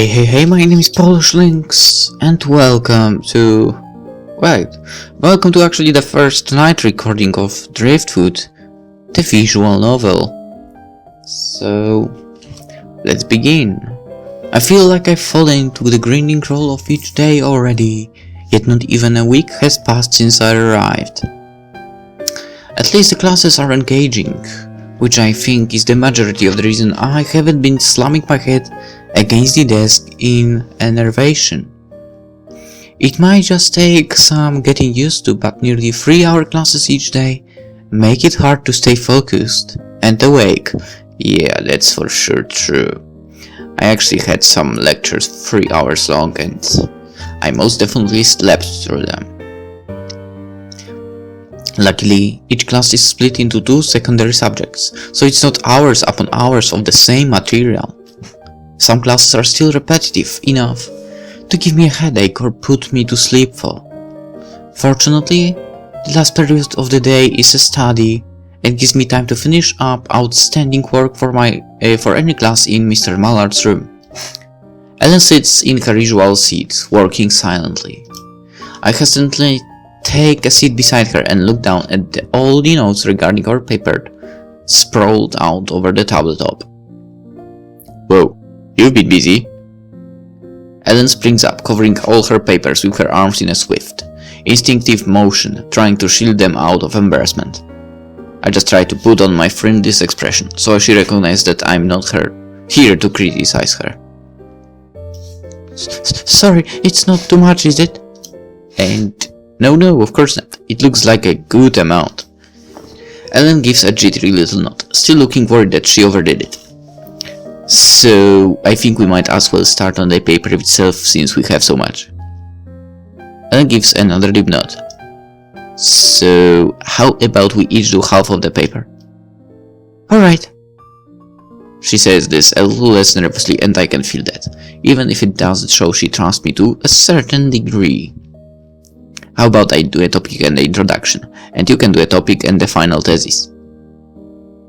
Hey, my name is PolishLynx, and welcome to actually the first night recording of Driftwood The Visual Novel. So, let's begin. I feel like I've fallen into the grinding role of each day already, yet not even a week has passed since I arrived. At least the classes are engaging, which I think is the majority of the reason I haven't been slamming my head against the desk in enervation. It might just take some getting used to, but nearly 3-hour classes each day make it hard to stay focused and awake. Yeah, that's for sure true. I actually had some lectures 3 hours long and I most definitely slept through them. Luckily, each class is split into 2 secondary subjects, so it's not hours upon hours of the same material. Some classes are still repetitive enough to give me a headache or put me to sleep for. Fortunately, the last period of the day is a study and gives me time to finish up outstanding work for any class in Mr. Mallard's room. Ellen sits in her usual seat, working silently. I hesitantly take a seat beside her and look down at all the notes regarding our paper sprawled out over the tabletop. Whoa, you've been busy. Ellen springs up, covering all her papers with her arms in a swift, instinctive motion, trying to shield them out of embarrassment. I just try to put on my friendliest expression, so she recognizes that I'm not here to criticize her. Sorry, it's not too much, is it? And no, of course not. It looks like a good amount. Ellen gives a jittery little nod, still looking worried that she overdid it. So, I think we might as well start on the paper itself since we have so much. Ellen gives another deep nod. So, how about we each do half of the paper? Alright. She says this a little less nervously, and I can feel that, even if it doesn't show she trusts me to a certain degree. How about I do a topic and the introduction, and you can do a topic and the final thesis?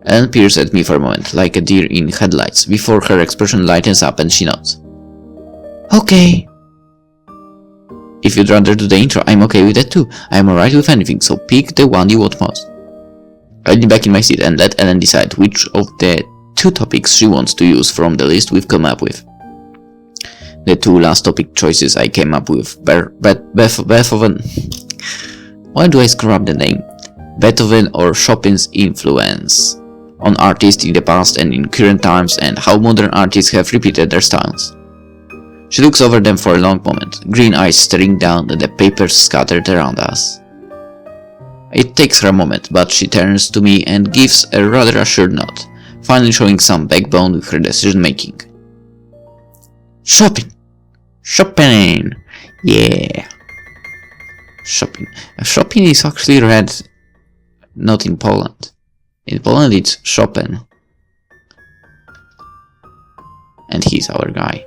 Ellen peers at me for a moment, like a deer in headlights, before her expression lightens up and she nods. Okay. If you'd rather do the intro, I'm okay with that too. I'm alright with anything, so pick the one you want most. I lean back in my seat and let Ellen decide which of the 2 topics she wants to use from the list we've come up with. The 2 last topic choices I came up with Beethoven. Why do I screw up the name? Beethoven or Chopin's influence on artists in the past and in current times, and how modern artists have repeated their styles. She looks over them for a long moment, green eyes staring down at the papers scattered around us. It takes her a moment, but she turns to me and gives a rather assured nod, finally showing some backbone with her decision making. Chopin! Yeah! Chopin is actually read not in Poland. In Poland it's Chopin. And he's our guy.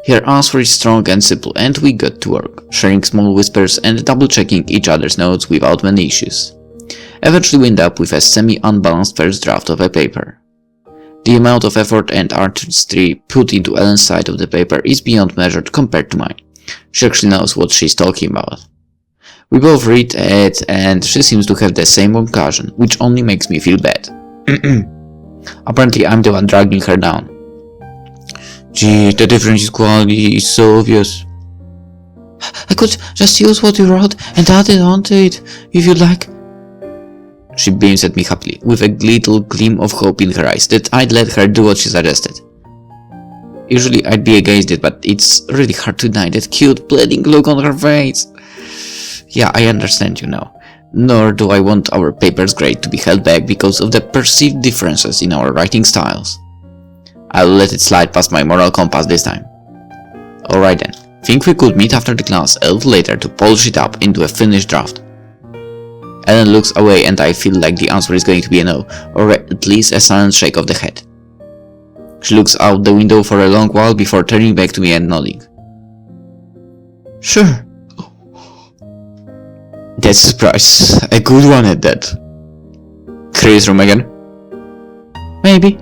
Her answer is strong and simple, and we got to work, sharing small whispers and double-checking each other's notes without many issues. Eventually we end up with a semi-unbalanced first draft of a paper. The amount of effort and artistry put into Ellen's side of the paper is beyond measured compared to mine. She actually knows what she's talking about. We both read it and she seems to have the same conclusion, which only makes me feel bad. Apparently I'm the one dragging her down. Gee, the difference in quality is so obvious. I could just use what you wrote and add it onto it, if you'd like. She beams at me happily, with a little gleam of hope in her eyes that I'd let her do what she suggested. Usually I'd be against it, but it's really hard to deny that cute, pleading look on her face. Yeah, I understand, Nor do I want our paper's grade to be held back because of the perceived differences in our writing styles. I'll let it slide past my moral compass this time. Alright then, think we could meet after the class a little later to polish it up into a finished draft. Ellen looks away and I feel like the answer is going to be a no, or at least a silent shake of the head. She looks out the window for a long while before turning back to me and nodding. Sure. That's a surprise. A good one at that. Chris room again? Maybe.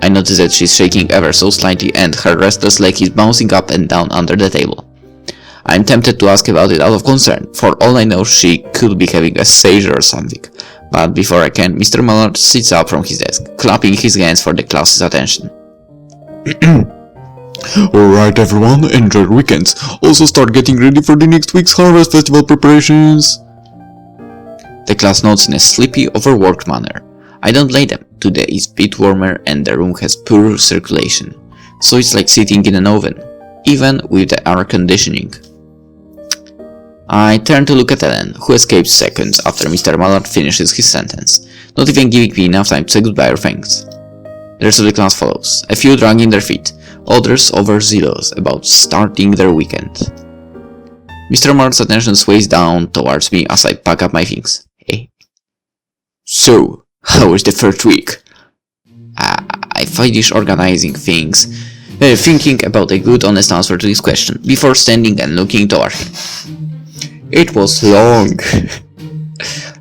I notice that she's shaking ever so slightly and her restless leg is bouncing up and down under the table. I'm tempted to ask about it out of concern. For all I know, she could be having a seizure or something. But before I can, Mr. Mallard sits up from his desk, clapping his hands for the class's attention. Alright everyone, enjoy your weekends. Also start getting ready for the next week's Harvest Festival preparations. The class nods in a sleepy, overworked manner. I don't blame them. Today is a bit warmer and the room has poor circulation, so it's like sitting in an oven, even with the air conditioning. I turn to look at Ellen, who escapes seconds after Mr. Mallard finishes his sentence, not even giving me enough time to say goodbye or thanks. The rest of the class follows, a few dragging their feet, others overzealous about starting their weekend. Mr. Mallard's attention sways down towards me as I pack up my things. Hey. So, how was the first week? I finish organizing things, thinking about a good honest answer to this question, before standing and looking toward him. It was long.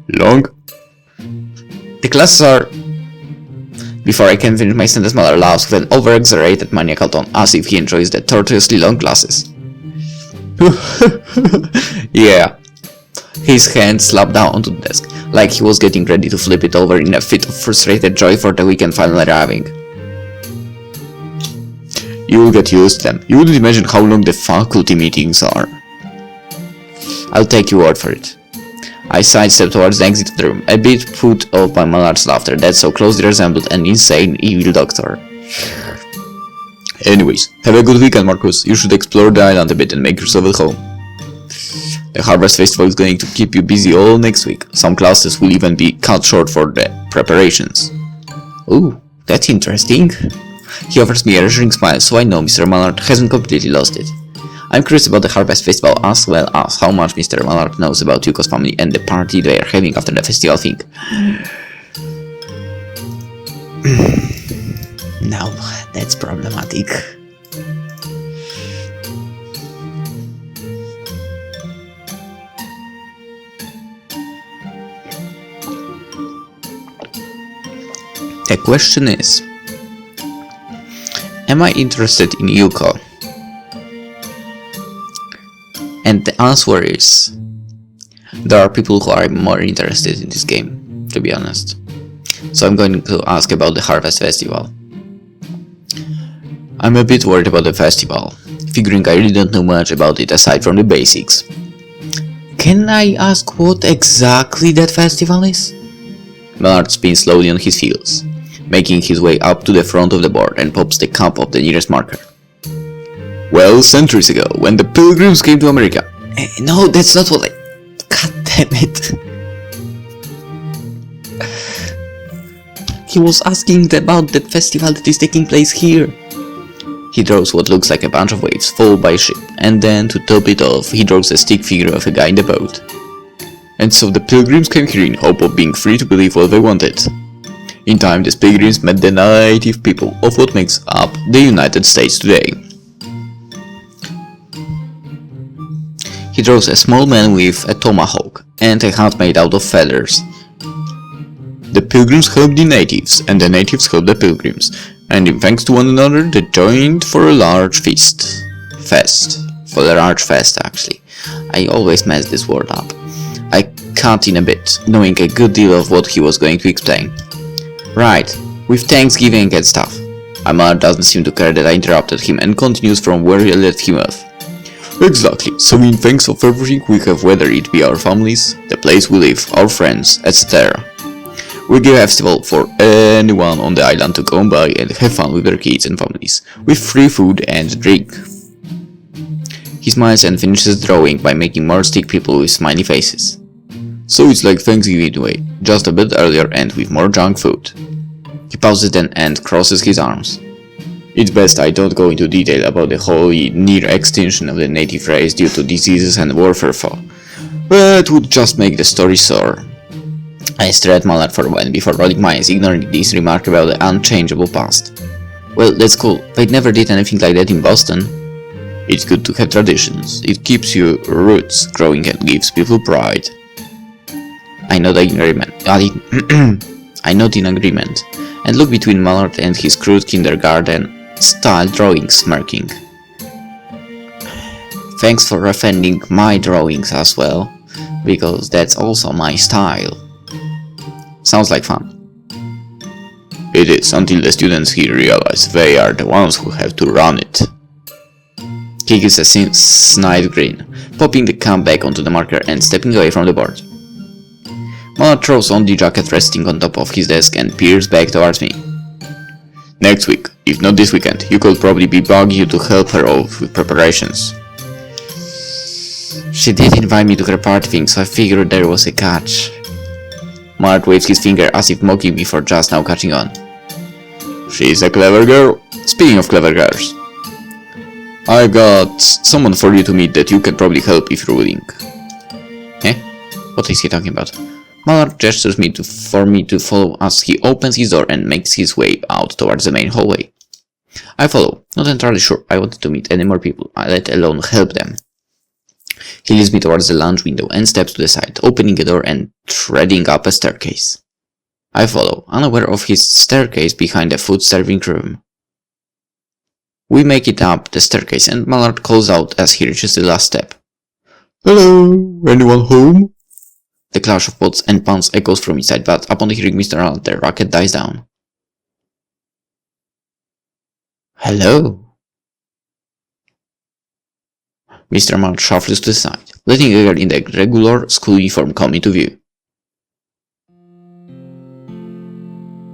Long? The classes are... Before I can finish my sentence, Mallard laughs with an over-exaggerated maniacal tone, as if he enjoys the tortuously long classes. Yeah. His hand slapped down onto the desk, like he was getting ready to flip it over in a fit of frustrated joy for the weekend finally arriving. You'll get used to them. You wouldn't imagine how long the faculty meetings are. I'll take your word for it. I sidestepped towards the exit of the room, a bit put off by Mallard's laughter that so closely resembled an insane evil doctor. Anyways, have a good weekend, Marcus. You should explore the island a bit and make yourself at home. The Harvest Festival is going to keep you busy all next week. Some classes will even be cut short for the preparations. Ooh, that's interesting. He offers me a reassuring smile, so I know Mr. Mallard hasn't completely lost it. I'm curious about the Harvest Festival as well as how much Mr. Mallard knows about Yuko's family and the party they are having after the festival thing. Now, that's problematic. The question is, am I interested in Yuko? And the answer is, there are people who are more interested in this game, to be honest. So I'm going to ask about the Harvest Festival. I'm a bit worried about the festival, figuring I really don't know much about it aside from the basics. Can I ask what exactly that festival is? Mallard spins slowly on his heels, making his way up to the front of the board and pops the cap of the nearest marker. Well, centuries ago, when the Pilgrims came to America... No, that's not what I... God damn it. He was asking about the festival that is taking place here. He draws what looks like a bunch of waves followed by a ship, and then, to top it off, he draws a stick figure of a guy in the boat. And so the Pilgrims came here in hope of being free to believe what they wanted. In time, these Pilgrims met the native people of what makes up the United States today. He draws a small man with a tomahawk and a hat made out of feathers. The Pilgrims helped the natives, and the natives helped the Pilgrims, and in thanks to one another, they joined for a large feast. For a large fest, actually. I always mess this word up. I cut in a bit, knowing a good deal of what he was going to explain. Right, with Thanksgiving and stuff. Amar doesn't seem to care that I interrupted him and continues from where I left him off. Exactly, so in thanks of everything we have, whether it be our families, the place we live, our friends, etc. We give a festival for anyone on the island to come by and have fun with their kids and families, with free food and drink. He smiles and finishes drawing by making more stick people with smiley faces. So it's like Thanksgiving in a way, just a bit earlier and with more junk food. He pauses then and crosses his arms. It's best I don't go into detail about the whole near extinction of the native race due to diseases and warfare fall. That would just make the story sour. I stare at Mallard for a while before rolling my eyes, ignoring this remark about the unchangeable past. Well, that's cool. They never did anything like that in Boston. It's good to have traditions. It keeps your roots growing and gives people pride. I nod in agreement. I nod in agreement, and looked between Mallard and his crude kindergarten-style drawing, smirking. Thanks for defending my drawings as well, because that's also my style. Sounds like fun. It is, until the students here realize they are the ones who have to run it. He gives a snide grin, popping the cam back onto the marker and stepping away from the board. Mallard throws on the jacket resting on top of his desk and peers back towards me. Next week, if not this weekend, you could probably bug you to help her out with preparations. She did invite me to her party thing, so I figured there was a catch. Mallard waves his finger as if mocking me for just now catching on. She's a clever girl. Speaking of clever girls, I got someone for you to meet that you can probably help if you're willing. Eh? What is he talking about? Mallard gestures for me to follow as he opens his door and makes his way out towards the main hallway. I follow, not entirely sure I wanted to meet any more people, let alone help them. He leads me towards the lounge window and steps to the side, opening a door and treading up a staircase. I follow, unaware of his staircase behind the food serving room. We make it up the staircase and Mallard calls out as he reaches the last step. Hello, anyone home? The clash of pots and pans echoes from inside, but upon hearing Mr. Mallard, the racket dies down. Hello? Mr. Mallard shuffles to the side, letting a girl in the regular school uniform come into view.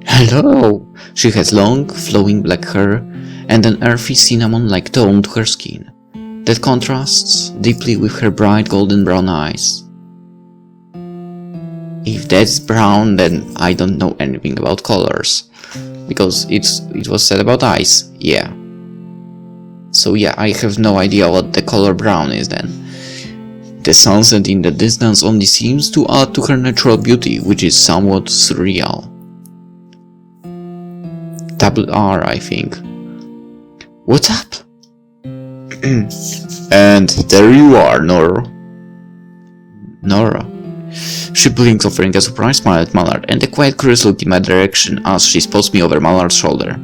Hello! She has long, flowing black hair and an earthy cinnamon-like tone to her skin that contrasts deeply with her bright golden brown eyes. If that's brown, then I don't know anything about colors, because it was said about eyes, yeah. So yeah, I have no idea what the color brown is then. The sunset in the distance only seems to add to her natural beauty, which is somewhat surreal. Double R, I think. What's up? And there you are, Nora. Nora. She blinks, offering a surprised smile at Mallard and a quiet curious look in my direction as she spots me over Mallard's shoulder.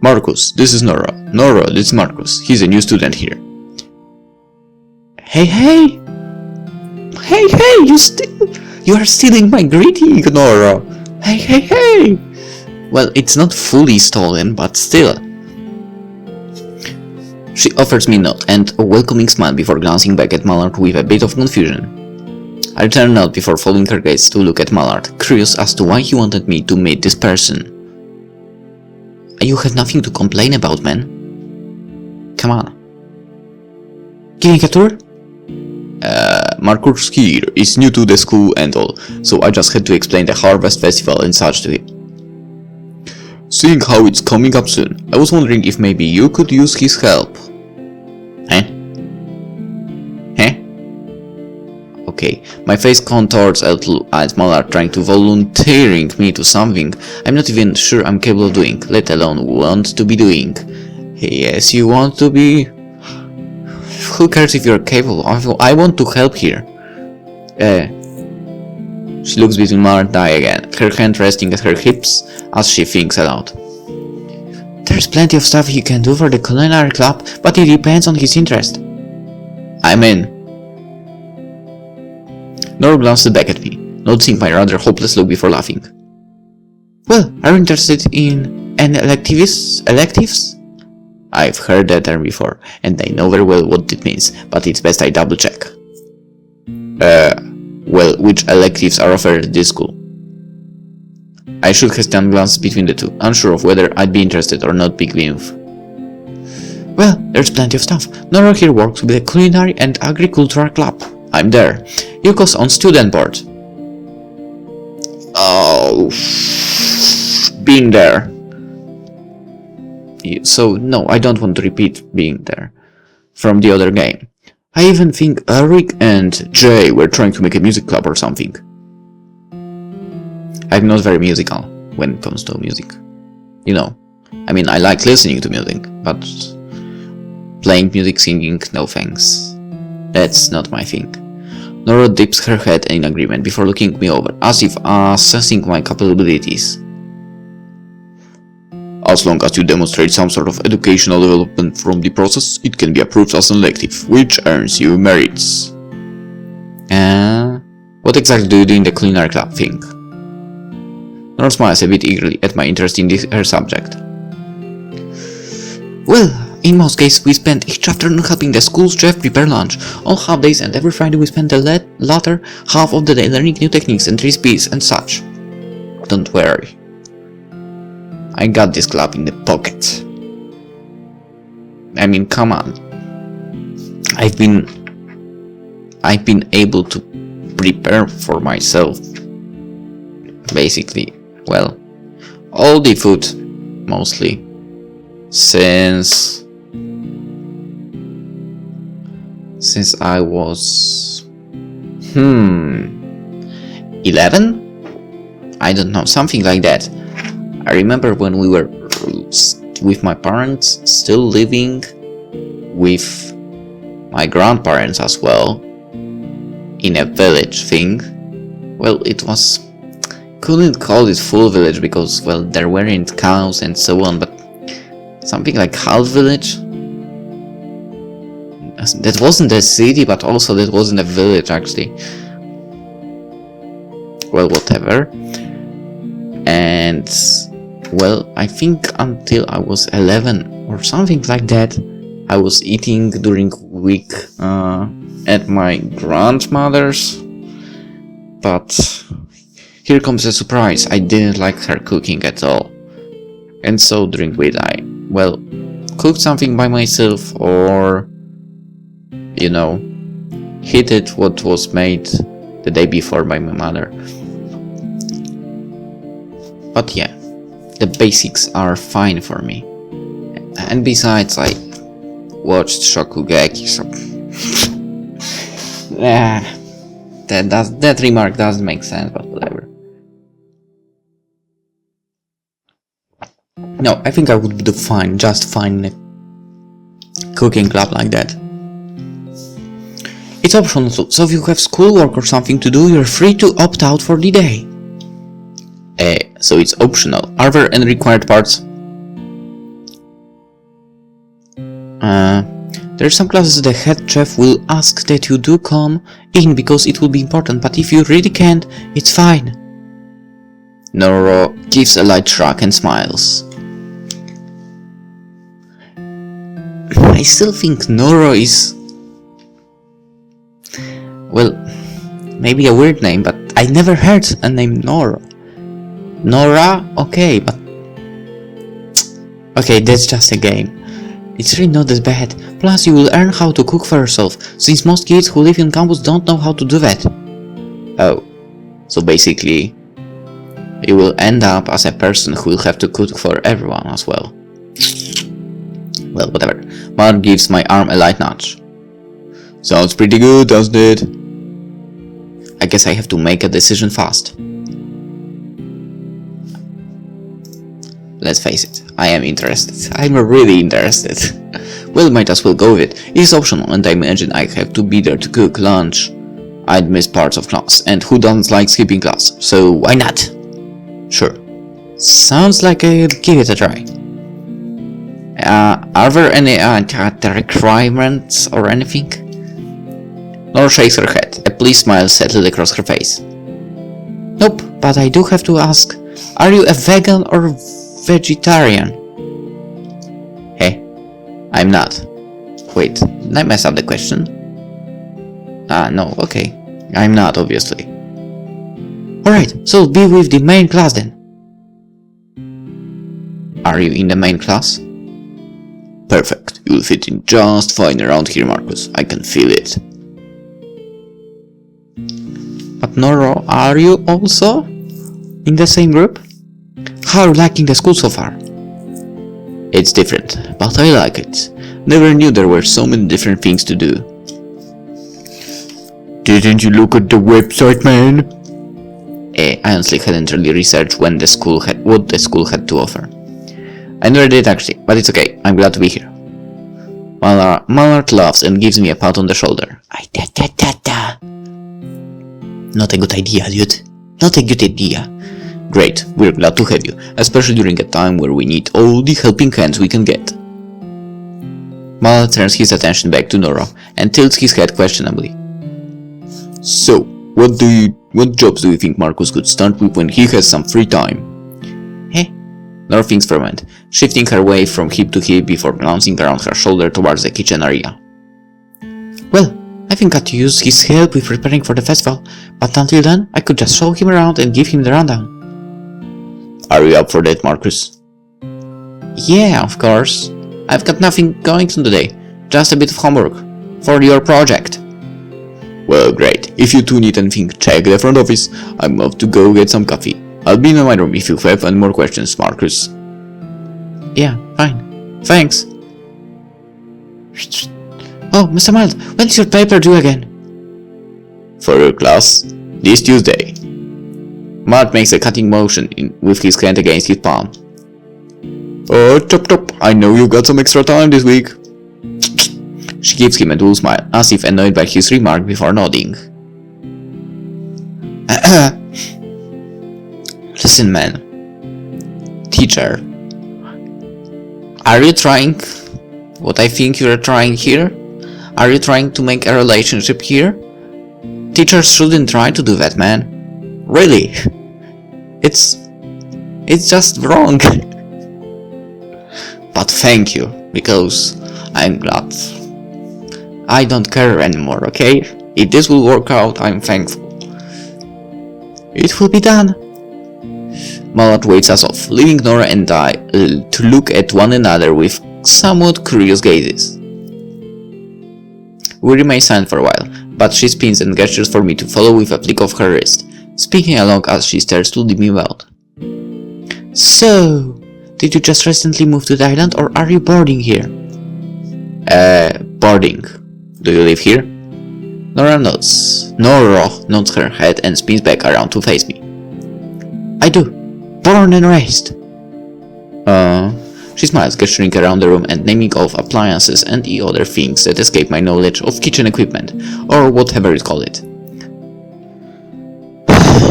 Marcus, this is Nora. Nora, this is Marcus. He's a new student here. Hey, you are stealing my greeting, Nora. Hey. Well, it's not fully stolen, but still. She offers me a nod and a welcoming smile before glancing back at Mallard with a bit of confusion. I return a nod before following her gaze to look at Mallard, curious as to why he wanted me to meet this person. You have nothing to complain about, man. Come on. Giving a tour? Marcus here is new to the school and all, so I just had to explain the Harvest Festival and such to him. Seeing how it's coming up soon, I was wondering if maybe you could use his help. Huh? Okay, my face contors at Mallard trying to volunteering me to something I'm not even sure I'm capable of doing, let alone want to be doing. Yes, you want to be? Who cares if you're capable? I want to help here. She looks between Mallard and I again, her hand resting at her hips as she thinks aloud. There's plenty of stuff he can do for the culinary club, but it depends on his interest. I'm in. Nora glanced back at me, noticing my rather hopeless look before laughing. Well, are you interested in any electives? I've heard that term before, and I know very well what it means, but it's best I double check. Well, which electives are offered at this school? I shook hesitant glances between the two, unsure of whether I'd be interested or not begin with. Well, there's plenty of stuff. Nora here works with the Culinary and Agricultural Club. I'm there. Yuko's on student board. Oh, being there. So no, I don't want to repeat being there from the other game. I even think Eric and Jay were trying to make a music club or something. I'm not very musical when it comes to music. You know, I mean, I like listening to music, but playing music, singing, no thanks. That's not my thing. Nora dips her head in agreement before looking me over, as if assessing my capabilities. As long as you demonstrate some sort of educational development from the process, it can be approved as an elective, which earns you merits. What exactly do you do in the culinary club thing? Nora smiles a bit eagerly at my interest in her subject. Well, in most cases we spend each afternoon helping the school's chef prepare lunch. On half days and every Friday we spend the latter half of the day learning new techniques and recipes and such. Don't worry. I got this club in the pocket. I mean, come on. I've been able to prepare for myself. Basically, well, all the food, mostly, since I was 11? I don't know, something like that. I remember when we were with my parents, still living with my grandparents as well, in a village thing. Well, it was, couldn't call it full village because, well, there weren't cows and so on, but something like half village. That wasn't a city, but also that wasn't a village actually. Well, whatever. And well, I think until I was 11 or something like that, I was eating during week at my grandmother's. But here comes a surprise. I didn't like her cooking at all. And so during week I, well, cooked something by myself or, you know, heated what was made the day before by my mother. But yeah, the basics are fine for me. And besides, I watched Shokugeki, so that remark doesn't make sense, but whatever. No, I think I would do fine, just fine in a cooking club like that. It's optional too, so if you have schoolwork or something to do, you're free to opt out for the day. So it's optional. Are there any required parts? There are some classes the head chef will ask that you do come in because it will be important, but if you really can't, it's fine. Noro gives a light shrug and smiles. I still think Noro is, well, maybe a weird name, but I never heard a name Noro. Nora? Okay, but okay, that's just a game. It's really not that bad. Plus, you will learn how to cook for yourself, since most kids who live in campus don't know how to do that. Oh, so basically, you will end up as a person who will have to cook for everyone as well. Well, whatever. Mother gives my arm a light nudge. Sounds pretty good, doesn't it? I guess I have to make a decision fast. Let's face it, I am interested. I'm really interested. Well, might as well go with it. It is optional and I imagine I have to be there to cook lunch. I'd miss parts of class, and who doesn't like skipping class, so why not? Sure. Sounds like I'll give it a try. Are there any requirements or anything? Nora shakes her head. A pleased smile settled across her face. Nope, but I do have to ask, are you a vegan or vegetarian? Hey, I'm not. Wait, did I mess up the question? No, okay. I'm not, obviously. Alright, so be with the main class then. Are you in the main class? Perfect. You'll fit in just fine around here, Marcus. I can feel it. But Noro, are you also in the same group? How are you liking the school so far? It's different, but I like it. Never knew there were so many different things to do. Didn't you look at the website, man? I honestly hadn't really researched what the school had to offer. I never did actually, but it's okay. I'm glad to be here. Mallard laughs and gives me a pat on the shoulder. Not a good idea, dude. Not a good idea. Great, we're glad to have you, especially during a time where we need all the helping hands we can get. Mala turns his attention back to Nora and tilts his head questionably. So, what jobs do you think Marcus could start with when he has some free time? Heh? Nora thinks for a moment, shifting her weight from hip to hip before glancing around her shoulder towards the kitchen area. Well, I think I could use his help with preparing for the festival, but until then, I could just show him around and give him the rundown. Are you up for that, Marcus? Yeah, of course. I've got nothing going on today, just a bit of homework for your project. Well, great. If you two need anything, check the front office. I'm off to go get some coffee. I'll be in my room if you have any more questions, Marcus. Yeah, fine. Thanks. Oh, Mr. Mild, when's your paper due again? For your class? This Tuesday. Mild makes a cutting motion with his hand against his palm. Oh, chop chop, I know you got some extra time this week. She gives him a dull smile, as if annoyed by his remark before nodding. Listen, man. Teacher. Are you trying what I think you're trying here? Are you trying to make a relationship here? Teachers shouldn't try to do that, man. Really. It's just wrong. But thank you, because I'm glad. I don't care anymore, okay? If this will work out, I'm thankful. It will be done. Malad waves us off, leaving Nora and I to look at one another with somewhat curious gazes. We remain silent for a while, but she spins and gestures for me to follow with a flick of her wrist, speaking along as she stares to the world. So, did you just recently move to the island or are you boarding here? Boarding. Do you live here? Nora nods her head and spins back around to face me. I do. Born and raised. She smiles, gesturing around the room and naming off appliances and the other things that escape my knowledge of kitchen equipment, or whatever you call it.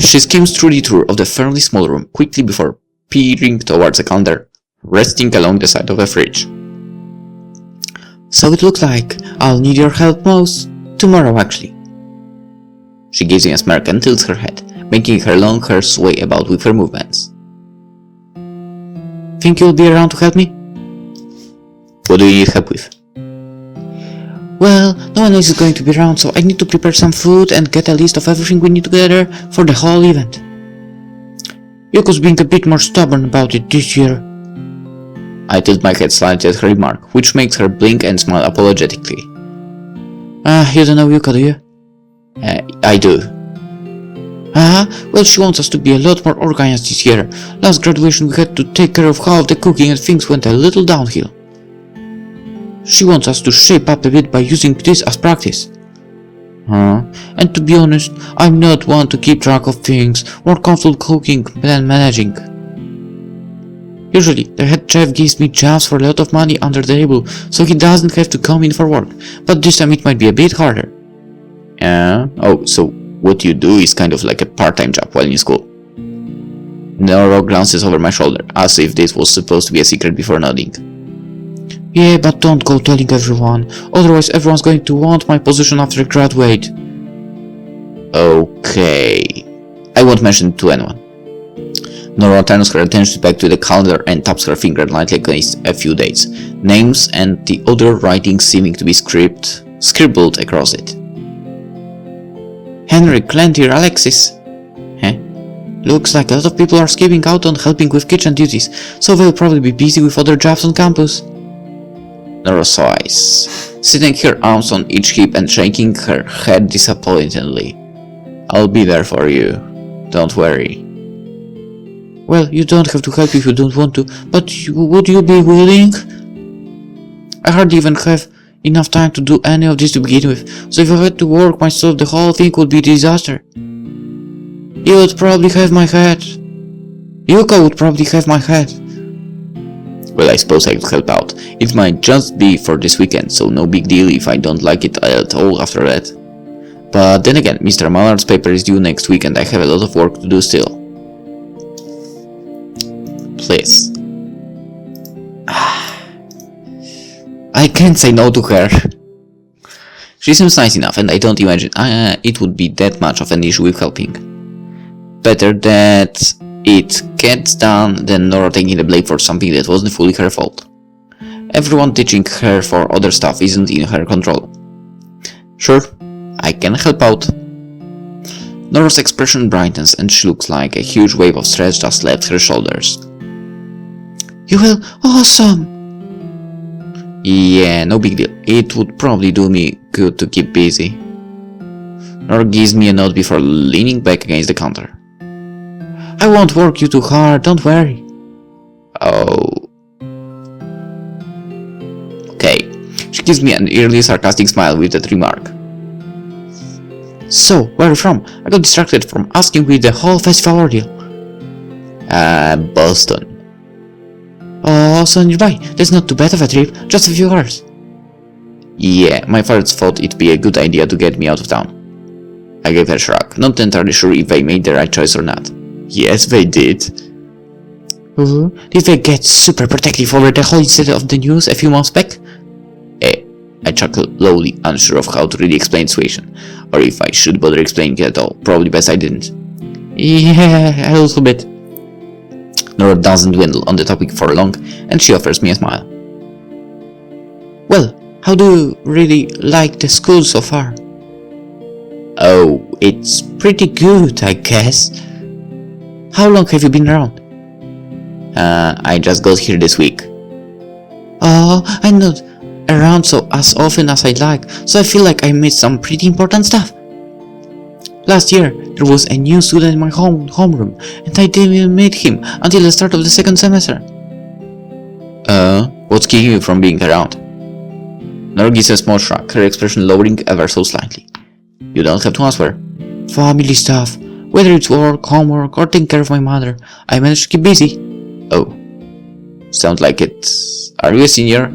She skims through the tour of the fairly small room quickly before peering towards a calendar, resting along the side of a fridge. So it looks like I'll need your help most tomorrow, actually. She gives me a smirk and tilts her head, making her long hair sway about with her movements. Think you'll be around to help me? What do you need help with? Well, no one else is going to be around, so I need to prepare some food and get a list of everything we need together for the whole event. Yoko's being a bit more stubborn about it this year. I tilt my head slightly at her remark, which makes her blink and smile apologetically. You don't know Yuka, do you? I do. Well, she wants us to be a lot more organized this year. Last graduation we had to take care of half the cooking and things went a little downhill. She wants us to shape up a bit by using this as practice. And to be honest, I'm not one to keep track of things, more comfortable cooking than managing. Usually, the head chef gives me jobs for a lot of money under the table, so he doesn't have to come in for work, but this time it might be a bit harder. Oh, so what you do is kind of like a part-time job while in school. Nora glances over my shoulder, as if this was supposed to be a secret before nodding. Yeah, but don't go telling everyone, otherwise everyone's going to want my position after I graduate. Okay. I won't mention it to anyone. Nora turns her attention back to the calendar and taps her finger lightly against a few dates, names and the other writing seeming to be scribbled across it. Henry, Clantyr, Alexis. Looks like a lot of people are skipping out on helping with kitchen duties, so they'll probably be busy with other jobs on campus. Nora sighs, sitting her arms on each hip and shaking her head disappointedly. I'll be there for you. Don't worry. Well, you don't have to help if you don't want to, but would you be willing? I hardly even have enough time to do any of this to begin with, so if I had to work myself, the whole thing would be a disaster. You would probably have my head. Yuka would probably have my head. Well, I suppose I could help out. It might just be for this weekend, so no big deal if I don't like it at all after that. But then again, Mr. Mallard's paper is due next week and I have a lot of work to do still. Please. I can't say no to her. She seems nice enough and I don't imagine it would be that much of an issue with helping. Better that it gets done than Nora taking the blame for something that wasn't fully her fault. Everyone teaching her for other stuff isn't in her control. Sure, I can help out. Nora's expression brightens and she looks like a huge wave of stress just left her shoulders. You will? Awesome! Yeah, no big deal. It would probably do me good to keep busy. Nora gives me a nod before leaning back against the counter. I won't work you too hard, don't worry. Oh. Okay. She gives me an eerily sarcastic smile with that remark. So, where are you from? I got distracted from asking with the whole festival ordeal. Boston. Oh, so nearby. That's not too bad of a trip, just a few hours. Yeah, my parents thought it'd be a good idea to get me out of town. I gave her a shrug, not entirely sure if they made the right choice or not. Yes, they did. Did they get super protective over the whole incident of the news a few months back? I chuckled lowly, unsure of how to really explain the situation, or if I should bother explaining it at all. Probably best I didn't. Yeah, a little bit. Nora doesn't dwindle on the topic for long, and she offers me a smile. Well, how do you really like the school so far? Oh, it's pretty good, I guess. How long have you been around? I just got here this week. Oh, I'm not around so as often as I'd like, so I feel like I missed some pretty important stuff. Last year, there was a new student in my homeroom, and I didn't even meet him until the start of the second semester. What's keeping you from being around? Nora gives a small shrug, her expression lowering ever so slightly. You don't have to answer. Family stuff. Whether it's work, homework, or taking care of my mother, I managed to keep busy. Oh. Sounds like it. Are you a senior?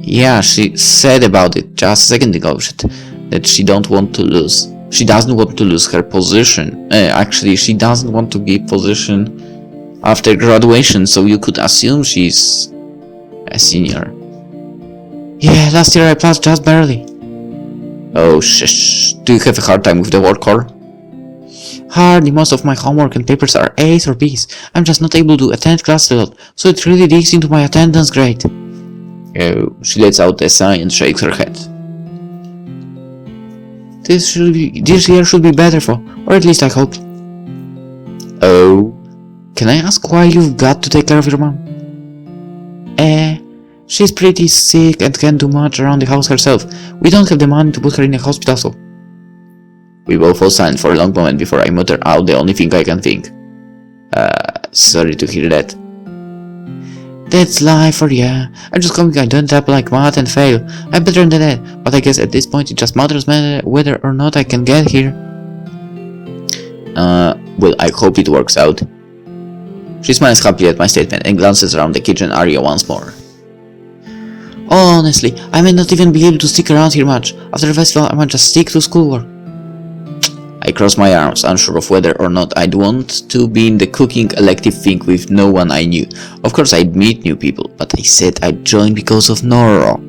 Yeah, she said about it just a second ago, that she doesn't want to lose her position. Actually, she doesn't want to give position after graduation, so you could assume she's a senior. Yeah, last year I passed just barely. Oh, shush. Do you have a hard time with the work core? Hardly. Most of my homework and papers are A's or B's. I'm just not able to attend class a lot, so it really digs into my attendance grade. Oh, she lets out a sigh and shakes her head. This year should be better or at least I hope. Oh, can I ask why you've got to take care of your mom? She's pretty sick and can't do much around the house herself. We don't have the money to put her in a hospital, so. We both fall silent for a long moment before I mutter out the only thing I can think. Sorry to hear that. That's life for ya. I'm just hoping I don't tap like math and fail. I'm better than that, but I guess at this point it just matters whether or not I can get here. Well, I hope it works out. She smiles happily at my statement and glances around the kitchen area once more. Honestly, I may not even be able to stick around here much. After the festival, I might just stick to schoolwork. I cross my arms, unsure of whether or not I'd want to be in the cooking elective thing with no one I knew. Of course I'd meet new people, but I said I'd join because of Nora.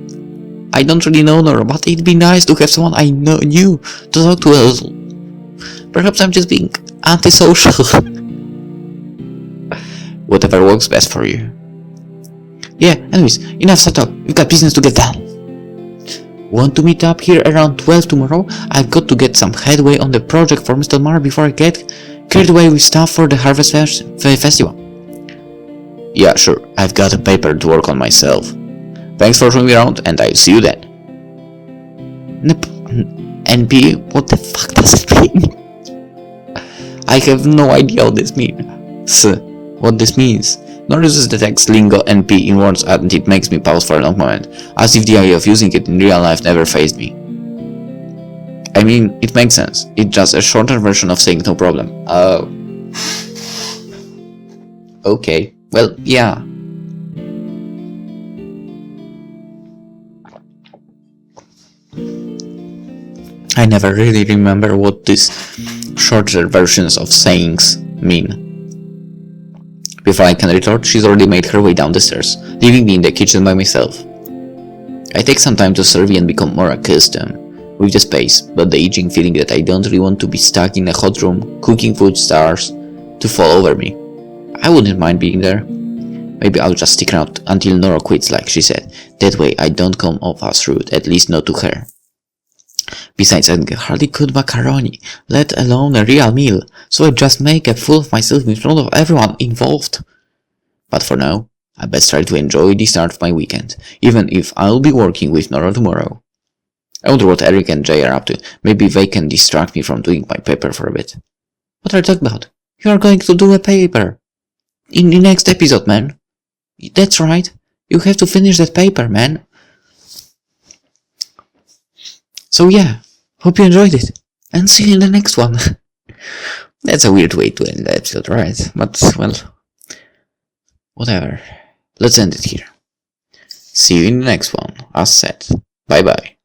I don't really know Nora, but it'd be nice to have someone I knew to talk to a little. Perhaps I'm just being antisocial. Whatever works best for you. Yeah, anyways, enough setup. We've got business to get done. Want to meet up here around 12 tomorrow? I've got to get some headway on the project for Mr. Mar before I get carried away with stuff for the Harvest Festival. Yeah, sure. I've got a paper to work on myself. Thanks for showing me around, and I'll see you then. NP? What the fuck does it mean? I have no idea what this means. Nor uses the text lingo NP in words, and it makes me pause for a long moment, as if the idea of using it in real life never fazed me. I mean, it makes sense. It's just a shorter version of saying no problem. Oh. Okay. Well, yeah. I never really remember what these shorter versions of sayings mean. Before I can retort, she's already made her way down the stairs, leaving me in the kitchen by myself. I take some time to survey and become more accustomed with the space, but the aging feeling that I don't really want to be stuck in a hot room, cooking food stars to fall over me. I wouldn't mind being there. Maybe I'll just stick around until Nora quits, like she said. That way I don't come off as rude, at least not to her. Besides, I hardly cook macaroni, let alone a real meal, so I just make a fool of myself in front of everyone involved. But for now, I best try to enjoy the start of my weekend, even if I'll be working with Nora tomorrow. I wonder what Eric and Jay are up to. Maybe they can distract me from doing my paper for a bit. What are you talking about? You are going to do a paper. In the next episode, man. That's right. You have to finish that paper, man. So yeah, hope you enjoyed it. And see you in the next one. That's a weird way to end the episode, right? But, well, whatever. Let's end it here. See you in the next one. As said. Bye bye.